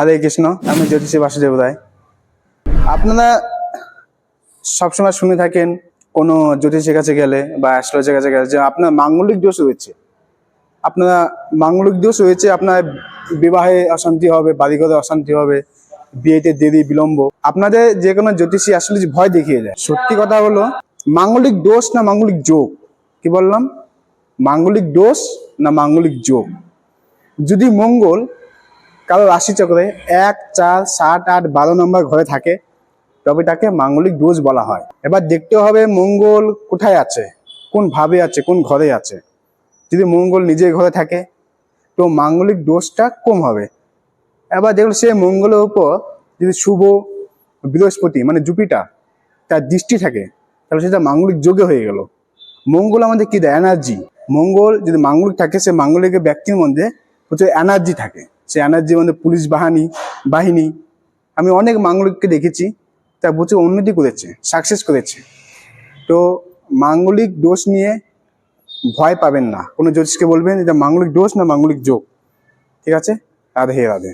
হরে কৃষ্ণ, আমি জ্যোতিষী বাসুদেব রায়। আপনারা সবসময় শুনে থাকেন কোনো জ্যোতিষীর কাছে গেলে বা অ্যাস্ট্রোলজার কাছে গেলে যে আপনার মাঙ্গলিক দোষ রয়েছে। আপনার মাঙ্গলিক দোষ রয়েছে, আপনার বিবাহে অশান্তি হবে, বাড়িঘরে অশান্তি হবে, বিয়েতে দেরি বিলম্ব। আপনাদের যে কোনো জ্যোতিষী আসলে ভয় দেখিয়ে যায়। সত্যি কথা হলো, মাঙ্গলিক দোষ না মাঙ্গলিক যোগ? কি বললাম? মাঙ্গলিক দোষ না মাঙ্গলিক যোগ? যদি মঙ্গল কারো রাশিচক্রে 1, 4, 7, 8, 12 নম্বর ঘরে থাকে তবে তাকে মাঙ্গলিক দোষ বলা হয়। এবার দেখতে হবে মঙ্গল কোথায় আছে, কোন ভাবে আছে, কোন ঘরে আছে। যদি মঙ্গল নিজের ঘরে থাকে তো মাঙ্গলিক দোষটা কম হবে। এবার দেখুন সে মঙ্গলের উপর যদি শুভ বৃহস্পতি মানে জুপিটার তার দৃষ্টি থাকে তাহলে সেটা মাঙ্গলিক যোগে হয়ে গেল। মঙ্গল আমাদের কি দেয়? এনার্জি। মঙ্গল যদি মাঙ্গলিক থাকে, সে মাঙ্গলিক ব্যক্তির মধ্যে প্রচুর এনার্জি থাকে। সে এনার্জির মধ্যে পুলিশ বাহিনী আমি অনেক মাঙ্গলিককে দেখেছি, তা প্রচুর উন্নতি করেছে, সাকসেস করেছে। তো মাঙ্গলিক দোষ নিয়ে ভয় পাবেন না। কোনো জ্যোতিষকে বলবেন এটা মাঙ্গলিক দোষ না মাঙ্গলিক যোগ। ঠিক আছে? রাধে রাধে।